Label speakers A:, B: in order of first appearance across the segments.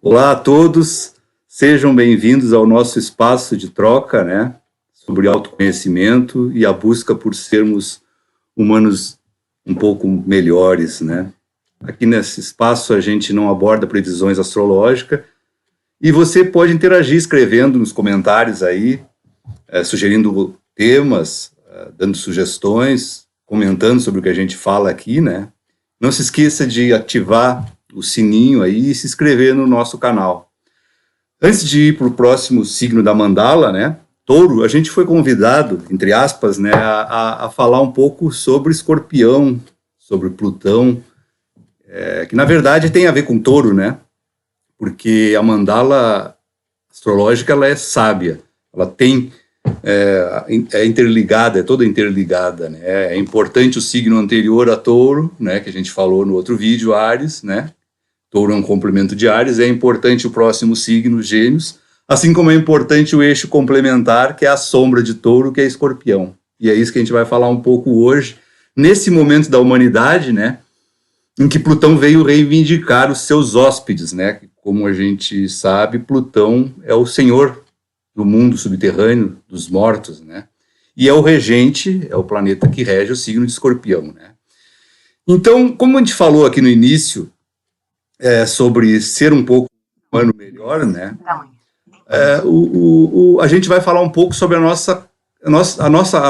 A: Olá a todos, sejam bem-vindos ao nosso espaço de troca, né, sobre autoconhecimento e a busca por sermos humanos um pouco melhores, né. Aqui nesse espaço a gente não aborda previsões astrológicas e você pode interagir escrevendo nos comentários aí, sugerindo temas, dando sugestões, comentando sobre o que a gente fala aqui, né. Não se esqueça de ativar o sininho aí e se inscrever no nosso canal. Antes de ir para o próximo signo da mandala, né, Touro, a gente foi convidado, entre aspas, né, a falar um pouco sobre Escorpião, sobre Plutão, que na verdade tem a ver com Touro, né, porque a mandala astrológica ela é sábia, ela tem é interligada, é toda interligada, né, é importante o signo anterior a Touro, né, que a gente falou no outro vídeo, Áries, né, Touro é um complemento de Áries, é importante o próximo signo, Gêmeos, assim como é importante o eixo complementar, que é a sombra de Touro, que é Escorpião. E é isso que a gente vai falar um pouco hoje, nesse momento da humanidade, né, em que Plutão veio reivindicar os seus hóspedes, né, como a gente sabe, Plutão é o senhor do mundo subterrâneo, dos mortos, né, e é o regente, é o planeta que rege o signo de Escorpião, né. Então, como a gente falou aqui no início, sobre ser um pouco humano melhor, né? A gente vai falar um pouco sobre a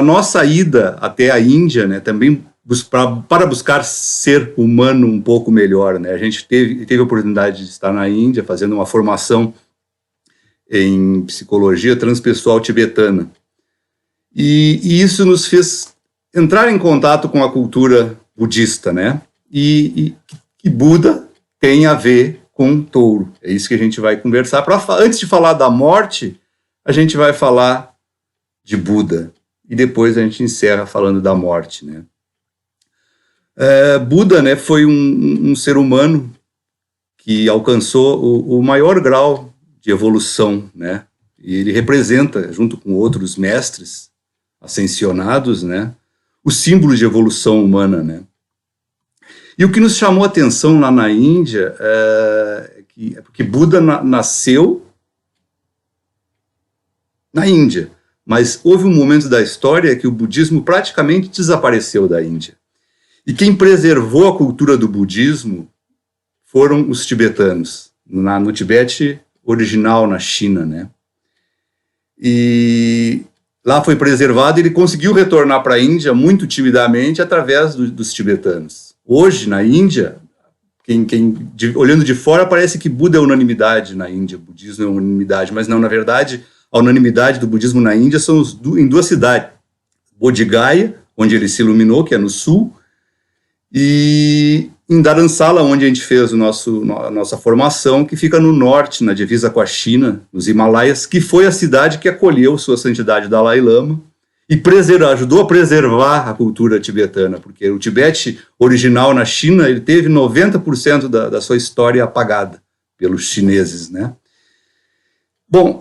A: nossa ida até a Índia, né? Também para buscar ser humano um pouco melhor, né? A gente teve a oportunidade de estar na Índia fazendo uma formação em psicologia transpessoal tibetana. E isso nos fez entrar em contato com a cultura budista, né? E Buda tem a ver com Touro. É isso que a gente vai conversar. Antes de falar da morte, a gente vai falar de Buda. E depois a gente encerra falando da morte, né? Buda, né, foi um ser humano que alcançou o maior grau de evolução, né? E ele representa, junto com outros mestres ascensionados, né, o símbolo de evolução humana, né? E o que nos chamou a atenção lá na Índia é porque Buda nasceu na Índia, mas houve um momento da história que o budismo praticamente desapareceu da Índia. E quem preservou a cultura do budismo foram os tibetanos, no Tibete original, na China, né? E lá foi preservado e ele conseguiu retornar para a Índia muito timidamente através dos tibetanos. Hoje, na Índia, olhando de fora, parece que Buda é unanimidade na Índia, o budismo é unanimidade, mas não, na verdade, a unanimidade do budismo na Índia são em duas cidades, Bodh Gaya, onde ele se iluminou, que é no sul, e em Dharamsala, onde a gente fez a nossa formação, que fica no norte, na divisa com a China, nos Himalaias, que foi a cidade que acolheu sua santidade Dalai Lama, e ajudou a preservar a cultura tibetana, porque o Tibete original na China, ele teve 90% da sua história apagada pelos chineses, né? Bom,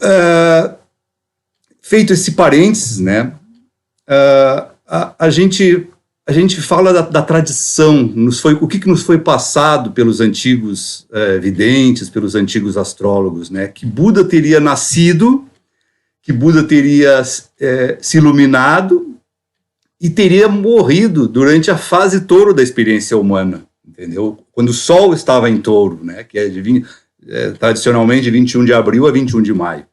A: feito esse parênteses, né, a gente fala da tradição, o que nos foi passado pelos antigos videntes, pelos antigos astrólogos, né, que Buda teria nascido, que Buda teria se iluminado e teria morrido durante a fase Touro da experiência humana, entendeu? Quando o Sol estava em Touro, né, que é tradicionalmente de 21 de abril a 21 de maio.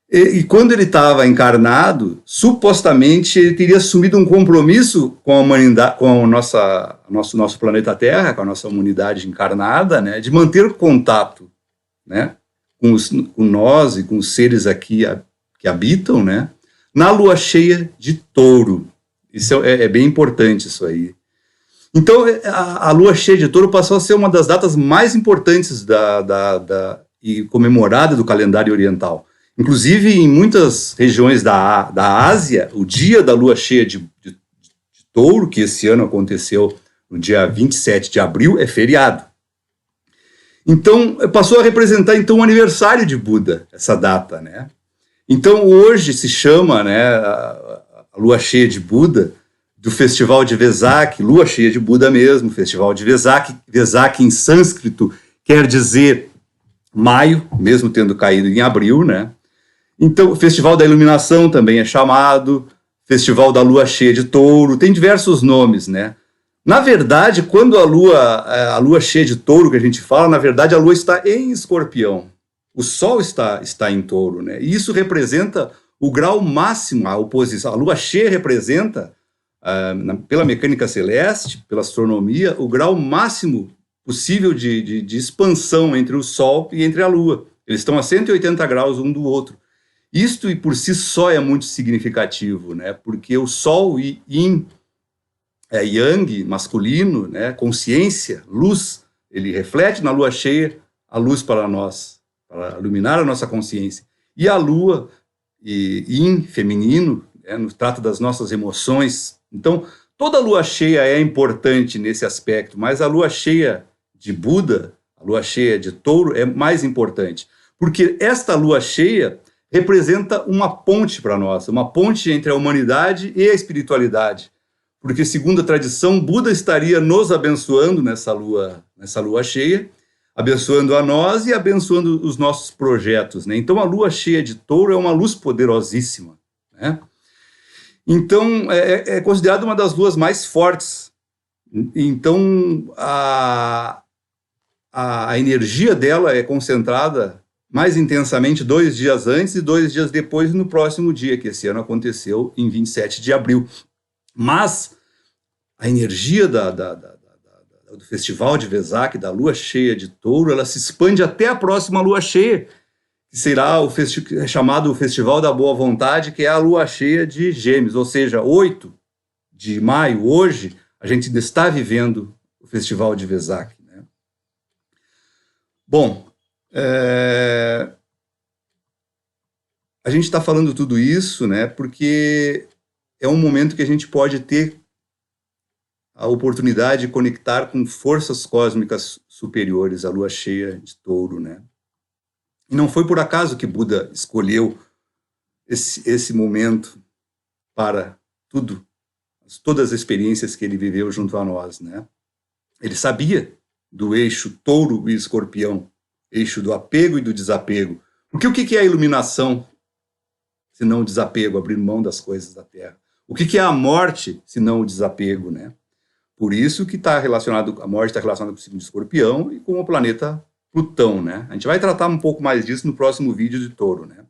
A: E quando ele estava encarnado, supostamente ele teria assumido um compromisso com a humanidade, com nosso planeta Terra, com a nossa humanidade encarnada, né, de manter contato, né, com nós e com os seres aqui que habitam, né, na lua cheia de Touro. Isso é bem importante, isso aí. Então, a lua cheia de Touro passou a ser uma das datas mais importantes e comemorada do calendário oriental. Inclusive, em muitas regiões da Ásia, o dia da lua cheia de Touro, que esse ano aconteceu no dia 27 de abril, é feriado. Então, passou a representar então o aniversário de Buda, essa data, né? Então, hoje se chama, né, a lua cheia de Buda, do festival de Vesak, lua cheia de Buda mesmo, festival de Vesak. Vesak em sânscrito quer dizer maio, mesmo tendo caído em abril, né? Então, o Festival da Iluminação também é chamado, Festival da Lua Cheia de Touro, tem diversos nomes, né? Na verdade, quando a lua cheia de Touro que a gente fala, na verdade a lua está em Escorpião. O Sol está em Touro, né? E isso representa o grau máximo, a oposição. A lua cheia representa, pela mecânica celeste, pela astronomia, o grau máximo possível de expansão entre o Sol e entre a Lua. Eles estão a 180 graus um do outro. Isto e por si só é muito significativo, né? Porque o Sol e Yin, Yang, masculino, né? Consciência, luz, ele reflete na lua cheia a luz para nós, para iluminar a nossa consciência. E a lua, Yin, feminino, né? Trata das nossas emoções. Então, toda lua cheia é importante nesse aspecto, mas a lua cheia de Buda, a lua cheia de Touro, é mais importante. Porque esta lua cheia representa uma ponte para nós, uma ponte entre a humanidade e a espiritualidade. Porque, segundo a tradição, Buda estaria nos abençoando nessa lua cheia, abençoando a nós e abençoando os nossos projetos, né? Então, a lua cheia de Touro é uma luz poderosíssima, né? Então, é considerada uma das luas mais fortes. Então, a energia dela é concentrada mais intensamente 2 dias antes e 2 dias depois, no próximo dia, que esse ano aconteceu em 27 de abril. Mas a energia do Festival de Vesak, da lua cheia de Touro, ela se expande até a próxima lua cheia, que será chamado o Festival da Boa Vontade, que é a lua cheia de Gêmeos, ou seja, 8 de maio, hoje, a gente ainda está vivendo o Festival de Vesak, né? Bom, a gente está falando tudo isso, né, porque é um momento que a gente pode ter a oportunidade de conectar com forças cósmicas superiores, a lua cheia de Touro, né? E não foi por acaso que Buda escolheu esse momento para todas as experiências que ele viveu junto a nós, né? Ele sabia do eixo Touro e Escorpião, eixo do apego e do desapego. Porque o que é a iluminação, se não o desapego, abrir mão das coisas da Terra? O que é a morte, se não o desapego, né? Por isso que a morte está relacionada com o signo de Escorpião e com o planeta Plutão, né? A gente vai tratar um pouco mais disso no próximo vídeo de Touro, né?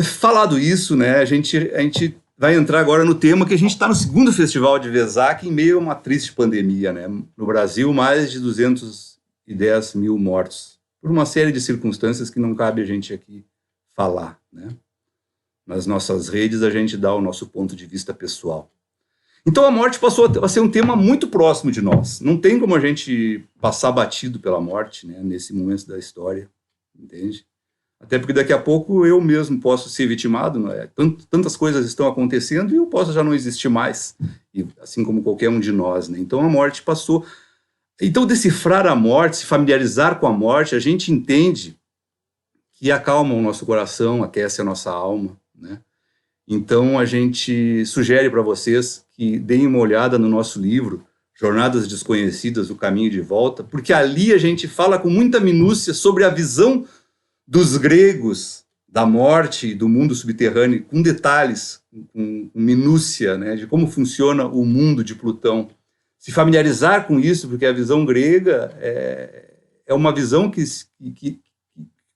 A: Falado isso, né, a gente vai entrar agora no tema que a gente está no segundo Festival de Vesak em meio a uma triste pandemia, né? No Brasil, mais de 210 mil mortos, por uma série de circunstâncias que não cabe a gente aqui falar, né? Nas nossas redes a gente dá o nosso ponto de vista pessoal. Então a morte passou a ser um tema muito próximo de nós. Não tem como a gente passar batido pela morte, né, nesse momento da história, entende? Até porque daqui a pouco eu mesmo posso ser vitimado, né? Tantas coisas estão acontecendo e eu posso já não existir mais, assim como qualquer um de nós, né? Então a morte passou. Então decifrar a morte, se familiarizar com a morte, a gente entende que acalma o nosso coração, aquece a nossa alma, né? Então a gente sugere para vocês que deem uma olhada no nosso livro, Jornadas Desconhecidas, O Caminho de Volta, porque ali a gente fala com muita minúcia sobre a visão dos gregos da morte e do mundo subterrâneo, com detalhes, com minúcia, né, de como funciona o mundo de Plutão. Se familiarizar com isso, porque a visão grega é uma visão que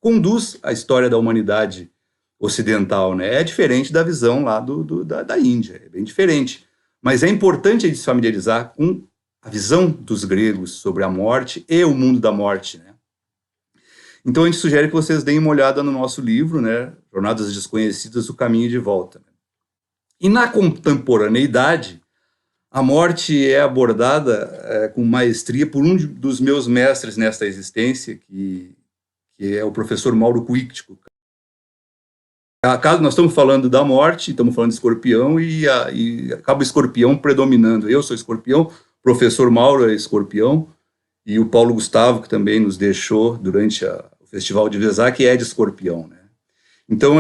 A: conduz a história da humanidade ocidental, né? É diferente da visão lá da Índia, é bem diferente. Mas é importante a gente se familiarizar com a visão dos gregos sobre a morte e o mundo da morte, né? Então a gente sugere que vocês deem uma olhada no nosso livro, né? Jornadas Desconhecidas, O Caminho de Volta. E na contemporaneidade, a morte é abordada com maestria por um dos meus mestres nesta existência, que é o professor Mauro Cuíctico. Caso nós estamos falando da morte, estamos falando de Escorpião e acaba o Escorpião predominando. Eu sou Escorpião, professor Mauro é Escorpião e o Paulo Gustavo, que também nos deixou durante o Festival de Vesak, é de Escorpião, né? Então,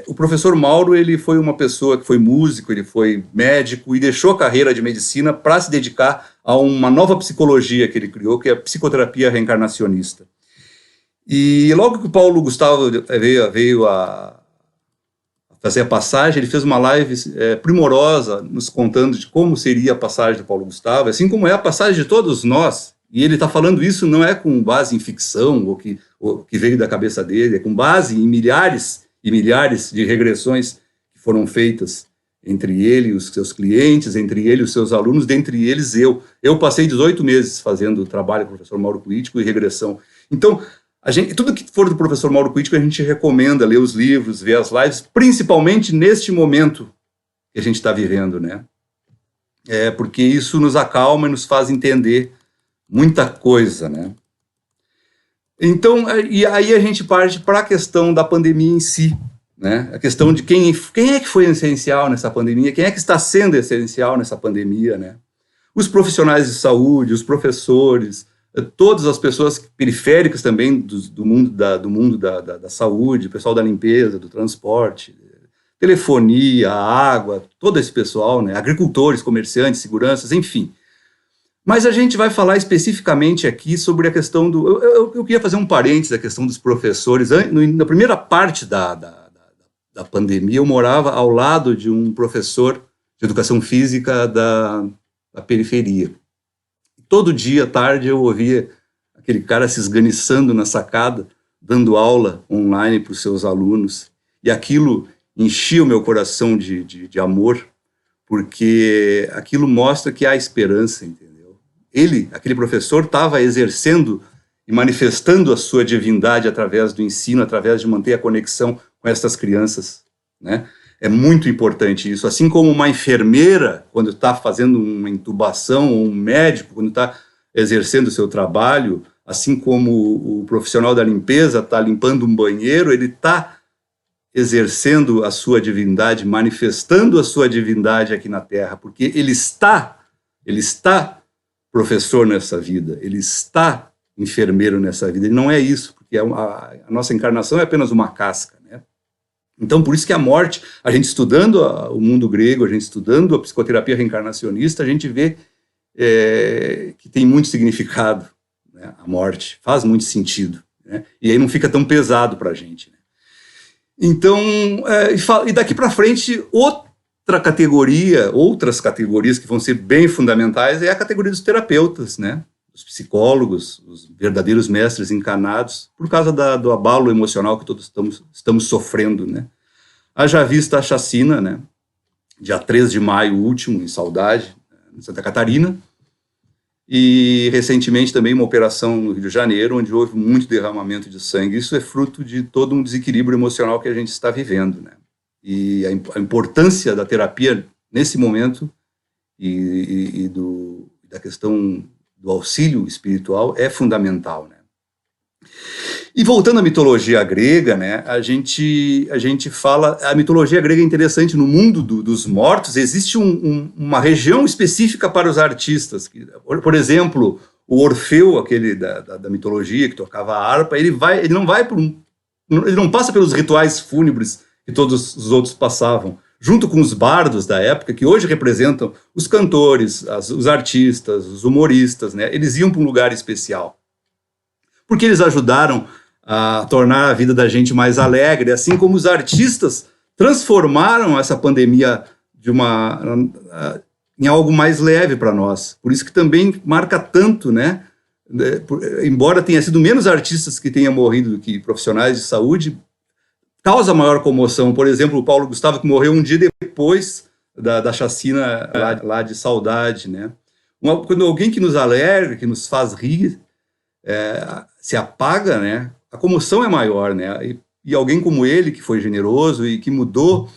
A: o professor Mauro, ele foi uma pessoa que foi músico, ele foi médico e deixou a carreira de medicina para se dedicar a uma nova psicologia que ele criou, que é a psicoterapia reencarnacionista. E logo que o Paulo Gustavo veio a fazer a passagem, ele fez uma live primorosa, nos contando de como seria a passagem do Paulo Gustavo, assim como é a passagem de todos nós. E ele está falando isso não é com base em ficção, ou que veio da cabeça dele, é com base em milhares e milhares de regressões que foram feitas entre ele e os seus clientes, entre ele e os seus alunos, dentre eles eu. Eu passei 18 meses fazendo trabalho com o professor Mauro Político e regressão. Então, tudo que for do professor Mauro Político, a gente recomenda ler os livros, ver as lives, principalmente neste momento que a gente está vivendo, né? Porque isso nos acalma e nos faz entender muita coisa, né? Então, e aí a gente parte para a questão da pandemia em si, né? A questão de quem é que foi essencial nessa pandemia, quem é que está sendo essencial nessa pandemia, né? Os profissionais de saúde, os professores, todas as pessoas periféricas também do mundo da saúde, o pessoal da limpeza, do transporte, telefonia, água, todo esse pessoal, né? Agricultores, comerciantes, seguranças, enfim. Mas a gente vai falar especificamente aqui sobre a questão do... Eu queria fazer um parênteses da questão dos professores. Na primeira parte da pandemia, eu morava ao lado de um professor de educação física da periferia. Todo dia, à tarde, eu ouvia aquele cara se esganiçando na sacada, dando aula online para os seus alunos. E aquilo enchia o meu coração de amor, porque aquilo mostra que há esperança, entendeu? Aquele professor, estava exercendo e manifestando a sua divindade através do ensino, através de manter a conexão com essas crianças, né? É muito importante isso. Assim como uma enfermeira, quando está fazendo uma intubação, ou um médico, quando está exercendo o seu trabalho, assim como o profissional da limpeza está limpando um banheiro, ele está exercendo a sua divindade, manifestando a sua divindade aqui na Terra, porque ele está professor nessa vida, ele está enfermeiro nessa vida. Ele não é isso, porque a nossa encarnação é apenas uma casca, né? Então, por isso que a morte, a gente estudando o mundo grego, a gente estudando a psicoterapia reencarnacionista, a gente vê que tem muito significado, né? A morte faz muito sentido, né? E aí não fica tão pesado para a gente, né? Então, e daqui para frente, outras categorias que vão ser bem fundamentais é a categoria dos terapeutas, né? Os psicólogos, os verdadeiros mestres encarnados, por causa do abalo emocional que todos estamos sofrendo, né? Haja vista a chacina, né? Dia 3 de maio último, em Saudade, em Santa Catarina, e recentemente também uma operação no Rio de Janeiro, onde houve muito derramamento de sangue. Isso é fruto de todo um desequilíbrio emocional que a gente está vivendo, né? E a importância da terapia nesse momento e da questão do auxílio espiritual é fundamental, né? E voltando à mitologia grega, né, a gente fala, a mitologia grega é interessante, no mundo dos mortos existe uma região específica para os artistas. Por exemplo, o Orfeu, aquele da mitologia que tocava a harpa, ele não passa pelos rituais fúnebres que todos os outros passavam, junto com os bardos da época, que hoje representam os cantores, os artistas, os humoristas, né? Eles iam para um lugar especial, porque eles ajudaram a tornar a vida da gente mais alegre, assim como os artistas transformaram essa pandemia em algo mais leve para nós. Por isso que também marca tanto, né? Embora tenha sido menos artistas que tenham morrido do que profissionais de saúde, causa maior comoção. Por exemplo, o Paulo Gustavo, que morreu um dia depois da chacina lá de Saudade, né? Quando alguém que nos alegra, que nos faz rir, se apaga, né? A comoção é maior, né? E alguém como ele, que foi generoso e que mudou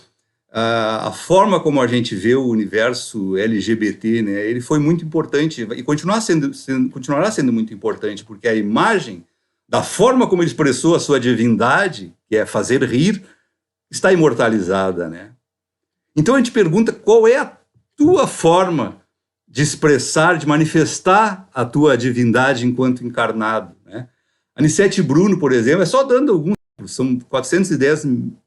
A: a forma como a gente vê o universo LGBT, né? Ele foi muito importante e continuará sendo muito importante, porque a imagem da forma como ele expressou a sua divindade, que é fazer rir, está imortalizada, né? Então a gente pergunta qual é a tua forma de expressar, de manifestar a tua divindade enquanto encarnado, né? Anissete Bruno, por exemplo, é só dando alguns, são 410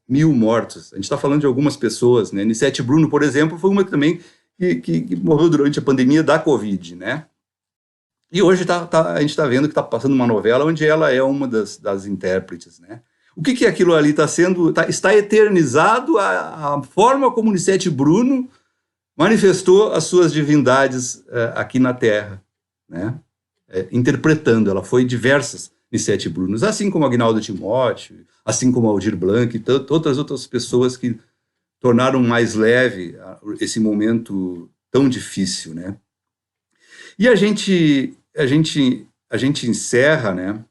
A: mil mortos. A gente está falando de algumas pessoas, né? Anissete Bruno, por exemplo, foi uma também que morreu durante a pandemia da Covid, né? E hoje a gente está vendo que está passando uma novela onde ela é uma das intérpretes, né? O que aquilo ali está sendo? Está eternizado a forma como Nissete Bruno manifestou as suas divindades aqui na Terra, né? Interpretando. Ela foi diversas Nissete Brunos, assim como Agnaldo Timóteo, assim como Aldir Blanc e tantas outras pessoas que tornaram mais leve esse momento tão difícil, né? E a gente encerra, né,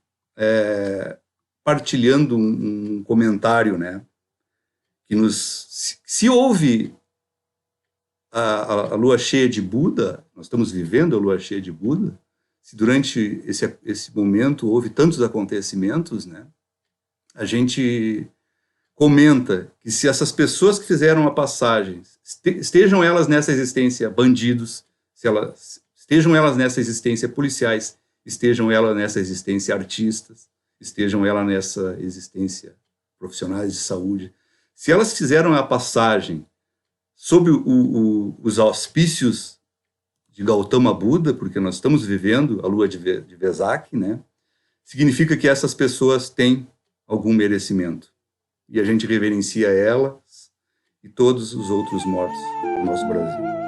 A: partilhando um comentário, né, que se houve a lua cheia de Buda, nós estamos vivendo a lua cheia de Buda, se durante esse momento houve tantos acontecimentos, né, a gente comenta que se essas pessoas que fizeram a passagem, estejam elas nessa existência bandidos, estejam elas nessa existência policiais, estejam elas nessa existência artistas, estejam elas nessa existência profissionais de saúde, se elas fizeram a passagem sob os auspícios de Gautama Buda, porque nós estamos vivendo a lua de Vesak, né? Significa que essas pessoas têm algum merecimento. E a gente reverencia elas e todos os outros mortos do nosso Brasil.